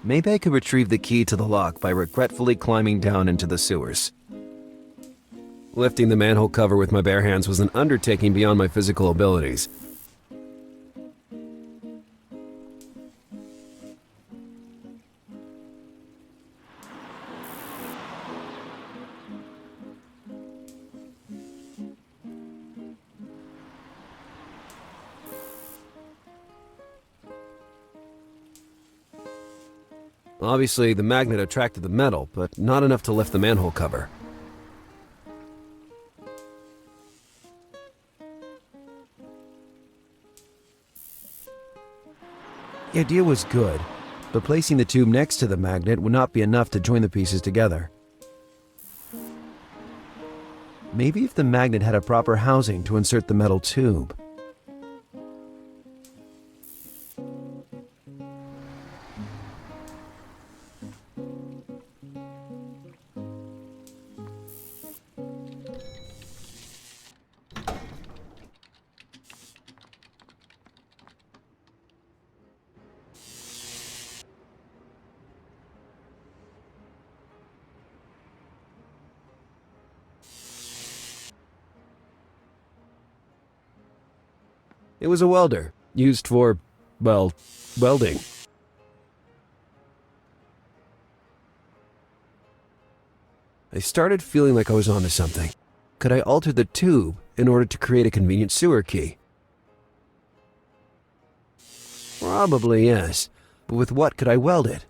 Maybe I could retrieve the key to the lock by regretfully climbing down into the sewers. Lifting the manhole cover with my bare hands was an undertaking beyond my physical abilities. Obviously, the magnet attracted the metal, but not enough to lift the manhole cover. The idea was good, but placing the tube next to the magnet would not be enough to join the pieces together. Maybe if the magnet had a proper housing to insert the metal tube. It was a welder, used for, well, welding. I started feeling like I was onto something. Could I alter the tube in order to create a convenient sewer key? Probably yes, but with what could I weld it?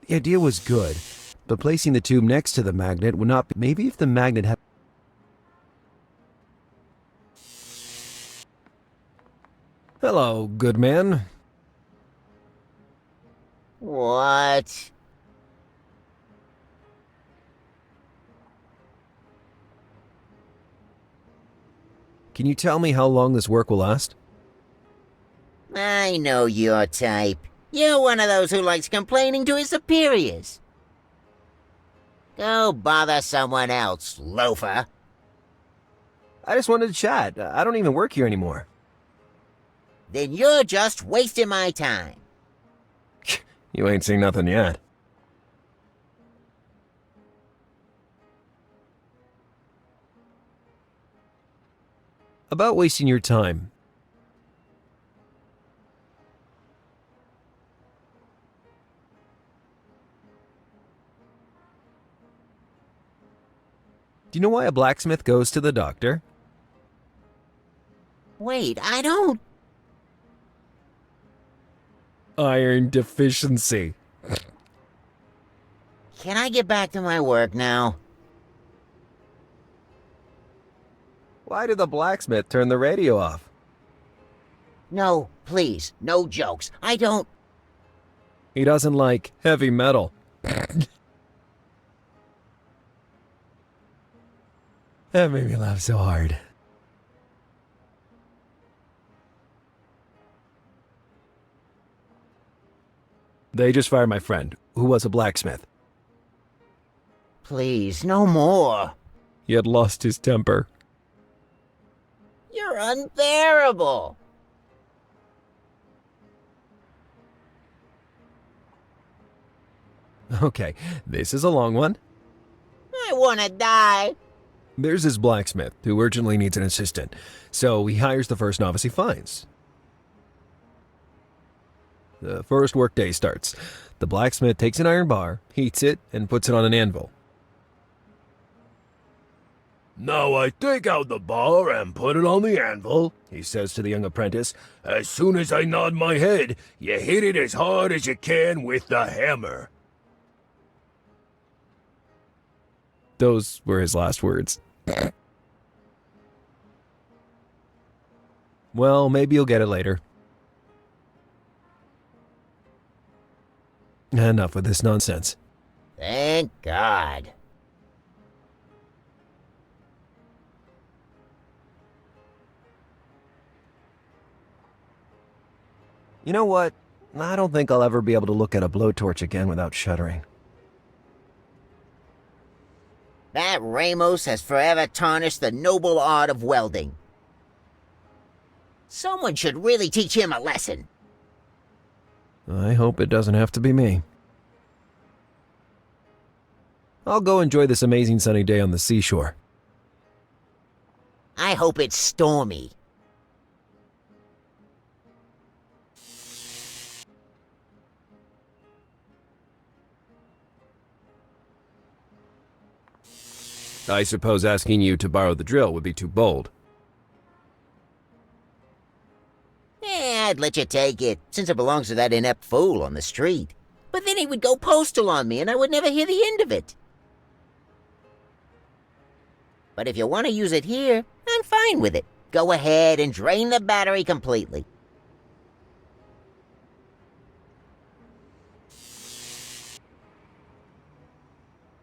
The idea was good, but placing the tube next to the magnet would not be. Maybe if the magnet had. Hello, good man. What? Can you tell me how long this work will last? I know your type. You're one of those who likes complaining to his superiors. Go bother someone else, loafer. I just wanted to chat. I don't even work here anymore. Then you're just wasting my time. You ain't seen nothing yet. About wasting your time. Do you know why a blacksmith goes to the doctor? Wait, I don't... Iron deficiency. Can I get back to my work now? Why did the blacksmith turn the radio off? No, please, no jokes. I don't... He doesn't like heavy metal. That made me laugh so hard. They just fired my friend, who was a blacksmith. Please, no more. He had lost his temper. You're unbearable. Okay, this is a long one. I wanna die. There's his blacksmith, who urgently needs an assistant, so he hires the first novice he finds. The first workday starts. The blacksmith takes an iron bar, heats it, and puts it on an anvil. Now I take out the bar and put it on the anvil, he says to the young apprentice. As soon as I nod my head, you hit it as hard as you can with the hammer. Those were his last words. Well, maybe you'll get it later. Enough with this nonsense. Thank God. You know what? I don't think I'll ever be able to look at a blowtorch again without shuddering. That Ramos has forever tarnished the noble art of welding. Someone should really teach him a lesson. I hope it doesn't have to be me. I'll go enjoy this amazing sunny day on the seashore. I hope it's stormy. I suppose asking you to borrow the drill would be too bold. I'd let you take it, since it belongs to that inept fool on the street. But then he would go postal on me, and I would never hear the end of it. But if you want to use it here, I'm fine with it. Go ahead and drain the battery completely.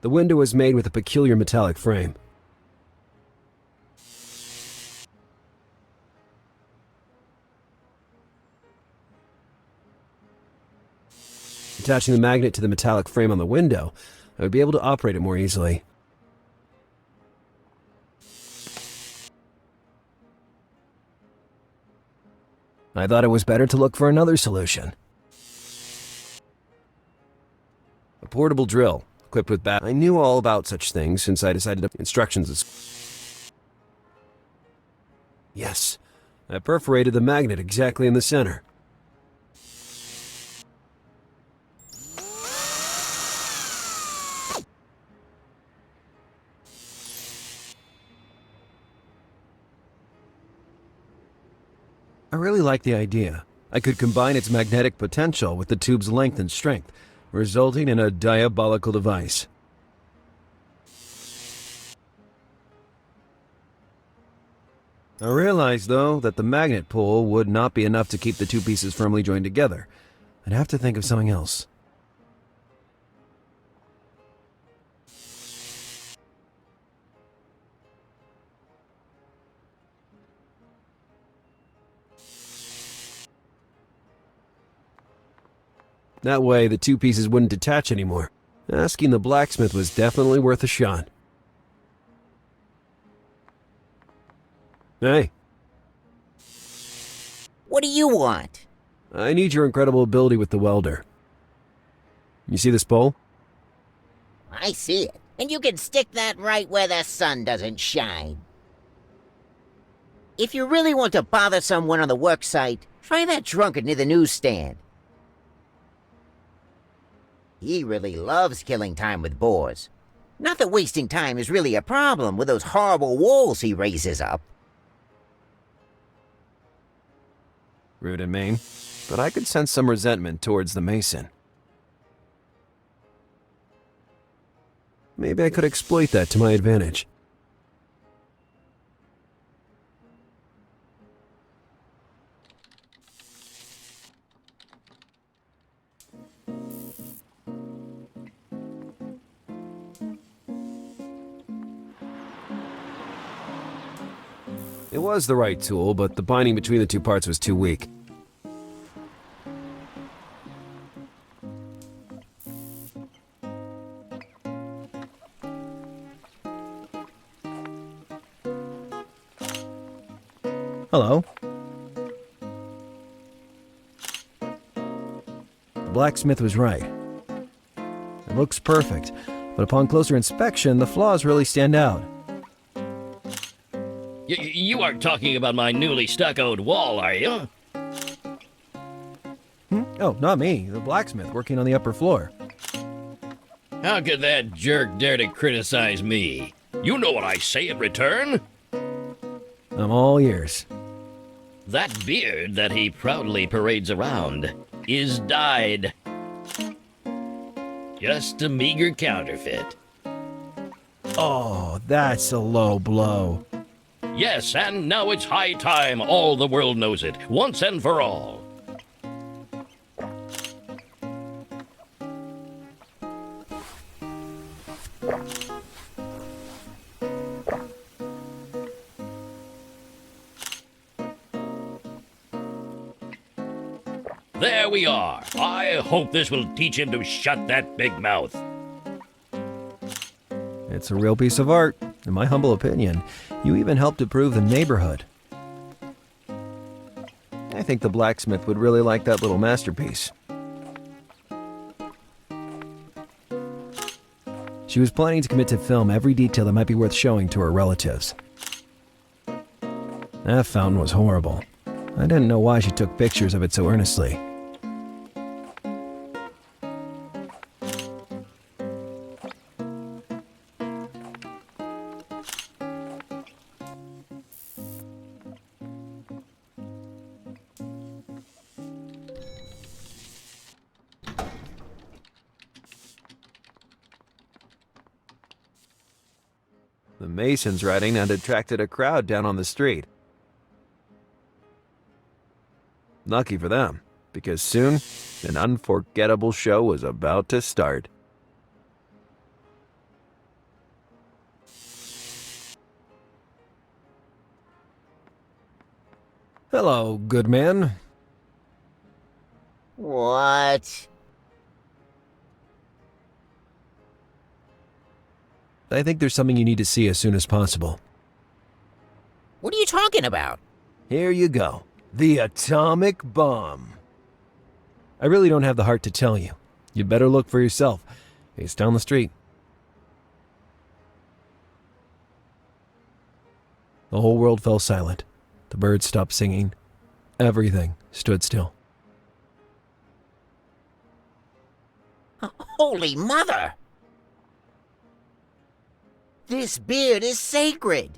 The window is made with a peculiar metallic frame. Attaching the magnet to the metallic frame on the window, I would be able to operate it more easily. I thought it was better to look for another solution. A portable drill, equipped with I knew all about such things since I decided to instructions. Yes, I perforated the magnet exactly in the center. I really like the idea. I could combine its magnetic potential with the tube's length and strength, resulting in a diabolical device. I realized, though, that the magnet pull would not be enough to keep the two pieces firmly joined together. I'd have to think of something else. That way, the two pieces wouldn't detach anymore. Asking the blacksmith was definitely worth a shot. Hey. What do you want? I need your incredible ability with the welder. You see this pole? I see it. And you can stick that right where the sun doesn't shine. If you really want to bother someone on the work site, try that drunkard near the newsstand. He really loves killing time with bores. Not that wasting time is really a problem with those horrible walls he raises up. Rude and mean, but I could sense some resentment towards the mason. Maybe I could exploit that to my advantage. It was the right tool, but the binding between the two parts was too weak. Hello. The blacksmith was right. It looks perfect, but upon closer inspection, the flaws really stand out. You aren't talking about my newly stuccoed wall, are you? Oh, not me. The blacksmith working on the upper floor. How could that jerk dare to criticize me? You know what I say in return? I'm all ears. That beard that he proudly parades around is dyed. Just a meager counterfeit. Oh, that's a low blow. Yes, and now it's high time all the world knows it, once and for all. There we are. I hope this will teach him to shut that big mouth. It's a real piece of art. In my humble opinion, you even helped improve the neighborhood. I think the blacksmith would really like that little masterpiece. She was planning to commit to film every detail that might be worth showing to her relatives. That fountain was horrible. I didn't know why she took pictures of it so earnestly. The Masons' writing had attracted a crowd down on the street. Lucky for them, because soon, an unforgettable show was about to start. Hello, good man. What? I think there's something you need to see as soon as possible. What are you talking about? Here you go. The atomic bomb. I really don't have the heart to tell you. You'd better look for yourself. It's down the street. The whole world fell silent. The birds stopped singing. Everything stood still. Holy Mother! This beard is sacred.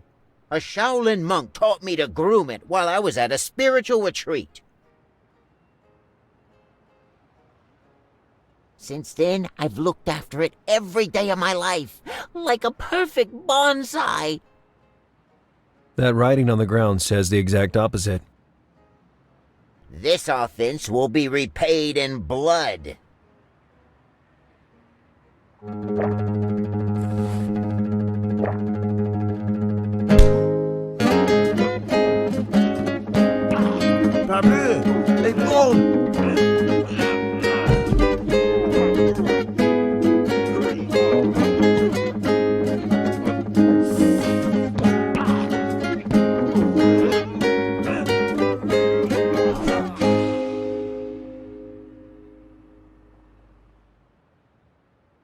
A Shaolin monk taught me to groom it while I was at a spiritual retreat. Since then, I've looked after it every day of my life, like a perfect bonsai. That writing on the ground says the exact opposite. This offense will be repaid in blood.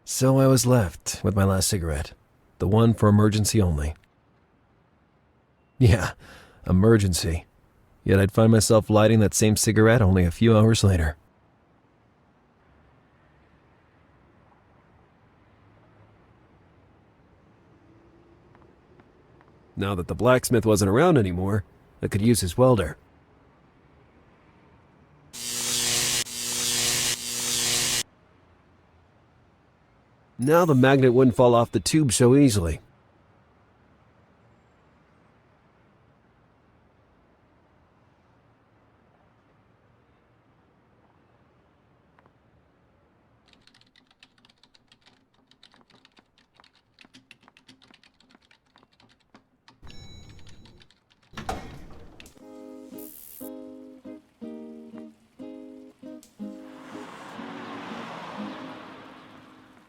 So I was left with my last cigarette, the one for emergency only. Yeah, emergency. Yet I'd find myself lighting that same cigarette only a few hours later. Now that the blacksmith wasn't around anymore, I could use his welder. Now the magnet wouldn't fall off the tube so easily.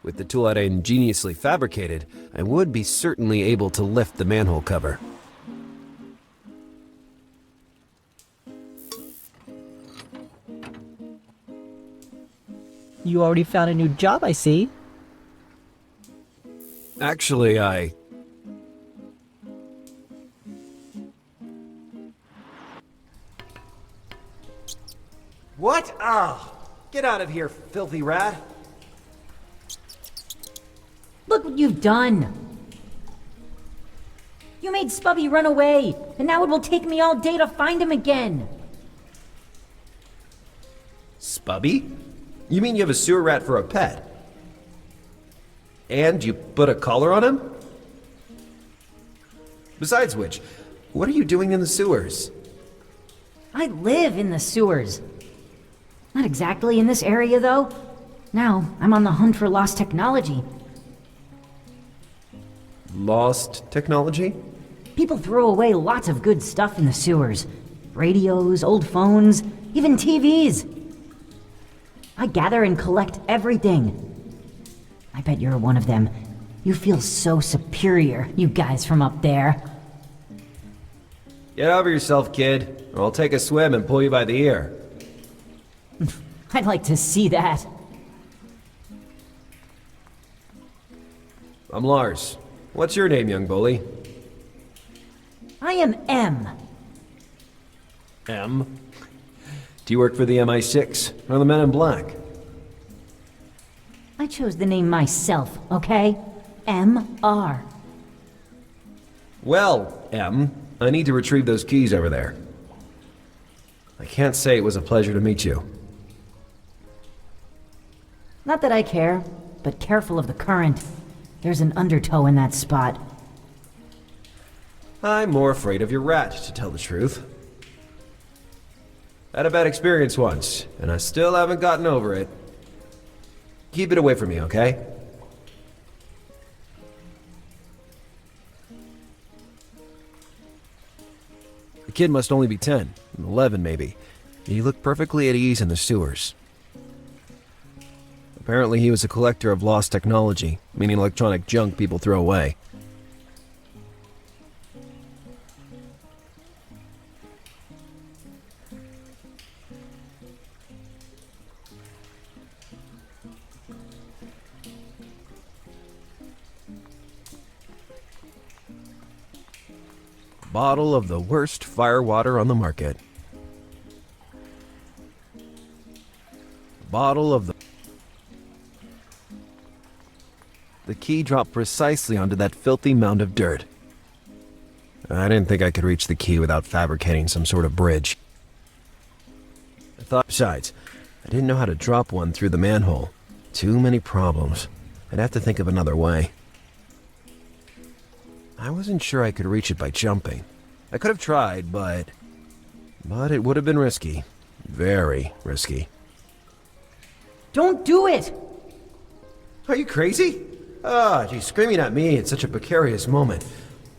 With the tool I'd ingeniously fabricated, I would be certainly able to lift the manhole cover. You already found a new job, I see. Actually, I... What? Oh, get out of here, filthy rat. Look what you've done! You made Spubby run away, and now it will take me all day to find him again! Spubby? You mean you have a sewer rat for a pet? And you put a collar on him? Besides which, what are you doing in the sewers? I live in the sewers. Not exactly in this area, though. Now, I'm on the hunt for lost technology. Lost technology? People throw away lots of good stuff in the sewers. Radios, old phones, even TVs. I gather and collect everything. I bet you're one of them. You feel so superior, you guys from up there. Get over yourself, kid, or I'll take a swim and pull you by the ear. I'd like to see that. I'm Lars. What's your name, young bully? I am M. M? Do you work for the MI6 or the Men in Black? I chose the name myself, okay? M.R. Well, M, I need to retrieve those keys over there. I can't say it was a pleasure to meet you. Not that I care, but careful of the current. There's an undertow in that spot. I'm more afraid of your rat, to tell the truth. I had a bad experience once, and I still haven't gotten over it. Keep it away from me, okay? The kid must only be 10, 11 maybe. He looked perfectly at ease in the sewers. Apparently he was a collector of lost technology, meaning electronic junk people throw away. Bottle of the worst firewater on the market. Bottle of the key dropped precisely onto that filthy mound of dirt. I didn't think I could reach the key without fabricating some sort of bridge. Besides, I didn't know how to drop one through the manhole. Too many problems. I'd have to think of another way. I wasn't sure I could reach it by jumping. I could have tried, but it would have been risky. Very risky. Don't do it! Are you crazy? Geez, screaming at me at such a precarious moment.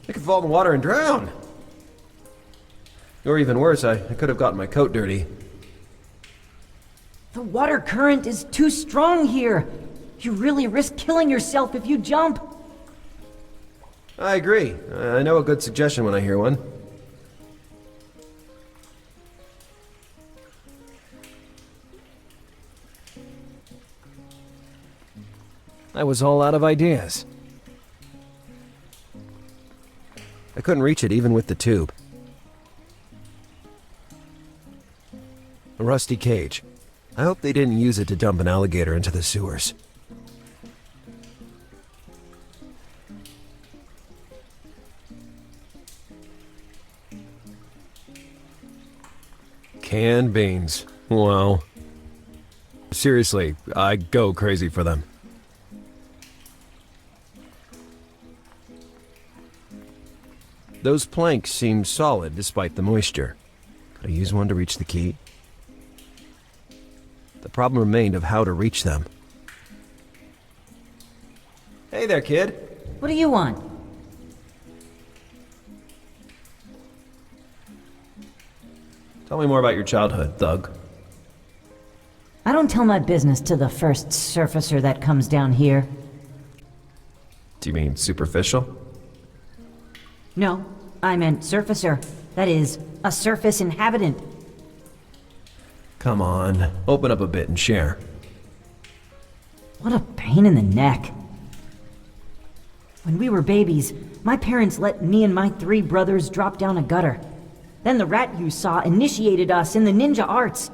I could fall in the water and drown. Or even worse, I could have gotten my coat dirty. The water current is too strong here. You really risk killing yourself if you jump. I agree. I know a good suggestion when I hear one. I was all out of ideas. I couldn't reach it even with the tube. A rusty cage. I hope they didn't use it to dump an alligator into the sewers. Canned beans. Wow. Seriously, I go crazy for them. Those planks seemed solid despite the moisture. Could I use one to reach the key? The problem remained of how to reach them. Hey there, kid. What do you want? Tell me more about your childhood, thug. I don't tell my business to the first surfacer that comes down here. Do you mean superficial? No, I meant surfacer. That is, a surface inhabitant. Come on, open up a bit and share. What a pain in the neck. When we were babies, my parents let me and my 3 brothers drop down a gutter. Then the rat you saw initiated us in the ninja arts.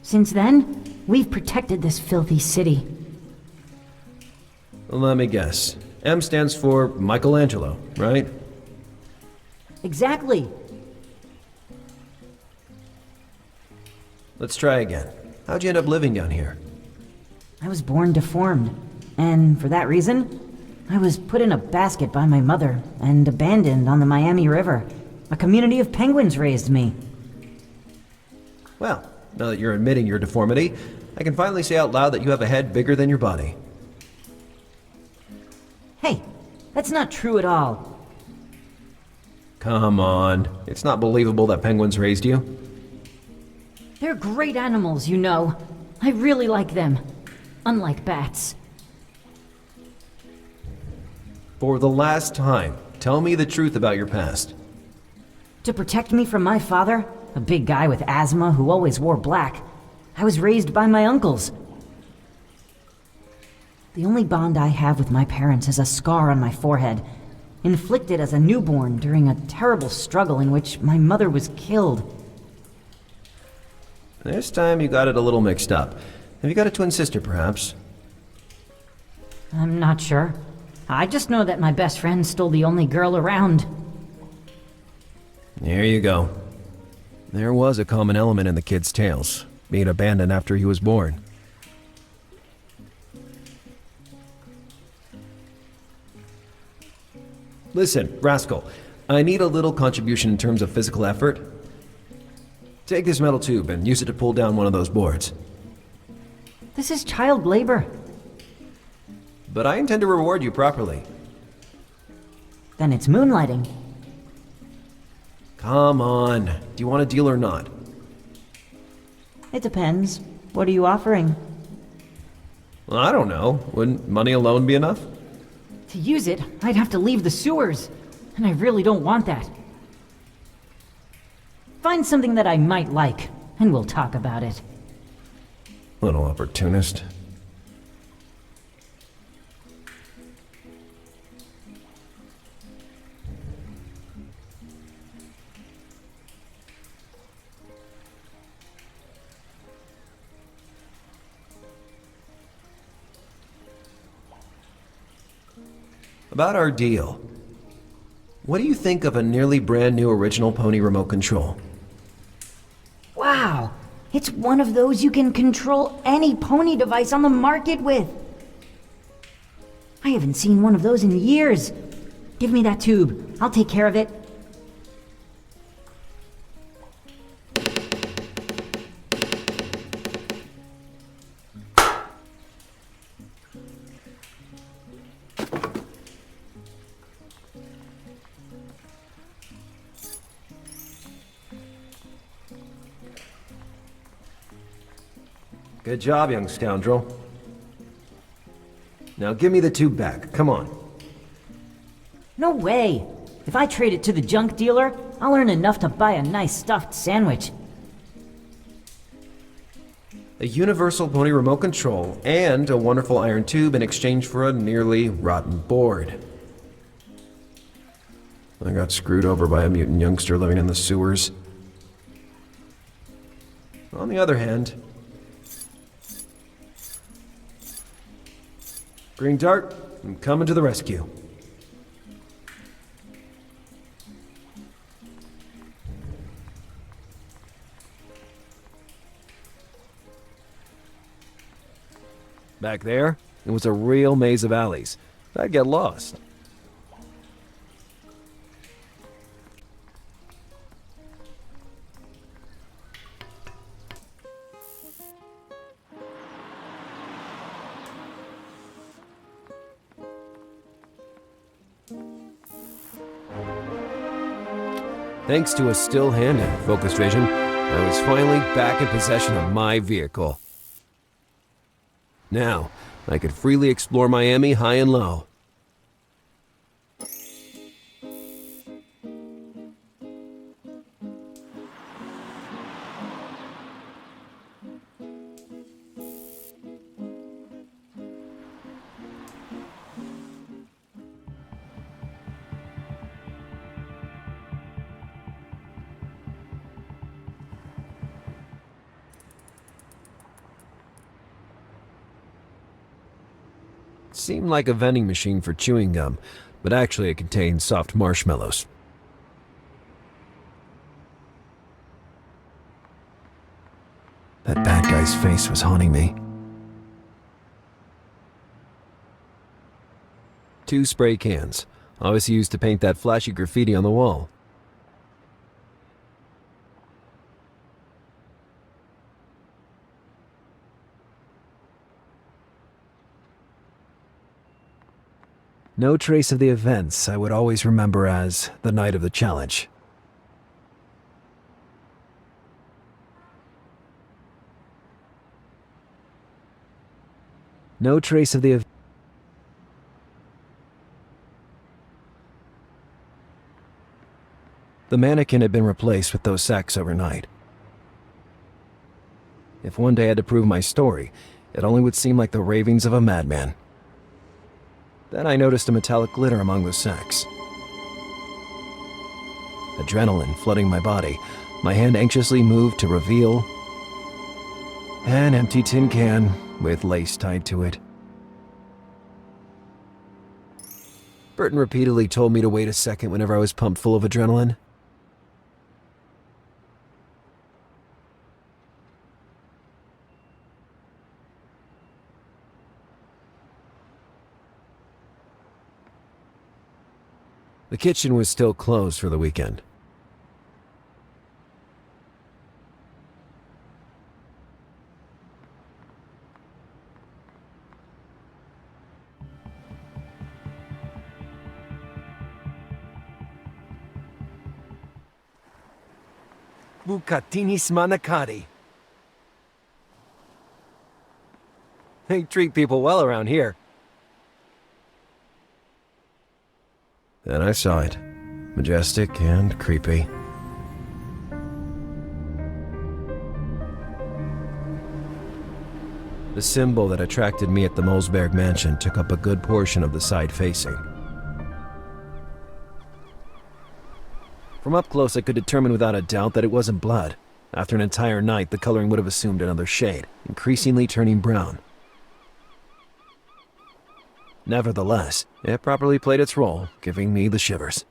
Since then, we've protected this filthy city. Let me guess. M stands for Michelangelo, right? Exactly. Let's try again. How'd you end up living down here? I was born deformed, and for that reason, I was put in a basket by my mother and abandoned on the Miami River. A community of penguins raised me. Well, now that you're admitting your deformity, I can finally say out loud that you have a head bigger than your body. Hey, that's not true at all. Come on. It's not believable that penguins raised you. They're great animals, you know. I really like them. Unlike bats. For the last time, tell me the truth about your past. To protect me from my father, a big guy with asthma who always wore black, I was raised by my uncles. The only bond I have with my parents is a scar on my forehead, inflicted as a newborn during a terrible struggle in which my mother was killed. This time you got it a little mixed up. Have you got a twin sister, perhaps? I'm not sure. I just know that my best friend stole the only girl around. There you go. There was a common element in the kid's tales, being abandoned after he was born. Listen, Rascal, I need a little contribution in terms of physical effort. Take this metal tube and use it to pull down one of those boards. This is child labor. But I intend to reward you properly. Then it's moonlighting. Come on. Do you want a deal or not? It depends. What are you offering? Well, I don't know. Wouldn't money alone be enough? To use it, I'd have to leave the sewers, and I really don't want that. Find something that I might like, and we'll talk about it. Little opportunist. About our deal. What do you think of a nearly brand new original Pony remote control? Wow! It's one of those you can control any pony device on the market with! I haven't seen one of those in years. Give me that tube. I'll take care of it. Good job, young scoundrel. Now give me the tube back. Come on. No way! If I trade it to the junk dealer, I'll earn enough to buy a nice stuffed sandwich. A universal Pony remote control and a wonderful iron tube in exchange for a nearly rotten board. I got screwed over by a mutant youngster living in the sewers. On the other hand, Green Dart, I'm coming to the rescue. Back there, it was a real maze of alleys. I'd get lost. Thanks to a still hand and focused vision, I was finally back in possession of my vehicle. Now, I could freely explore Miami high and low. Seemed like a vending machine for chewing gum, but actually it contained soft marshmallows. That bad guy's face was haunting me. 2 spray cans, obviously used to paint that flashy graffiti on the wall. No trace of the events I would always remember as the night of the challenge. No trace of the The mannequin had been replaced with those sacks overnight. If one day I had to prove my story, it only would seem like the ravings of a madman. Then I noticed a metallic glitter among the sacks. Adrenaline flooding my body, my hand anxiously moved to reveal an empty tin can with lace tied to it. Burton repeatedly told me to wait a second whenever I was pumped full of adrenaline. The kitchen was still closed for the weekend. Bucatinis Manacati. They treat people well around here. Then I saw it, majestic and creepy. The symbol that attracted me at the Mosberg mansion took up a good portion of the side facing. From up close, I could determine without a doubt that it wasn't blood. After an entire night, the coloring would have assumed another shade, increasingly turning brown. Nevertheless, it properly played its role, giving me the shivers.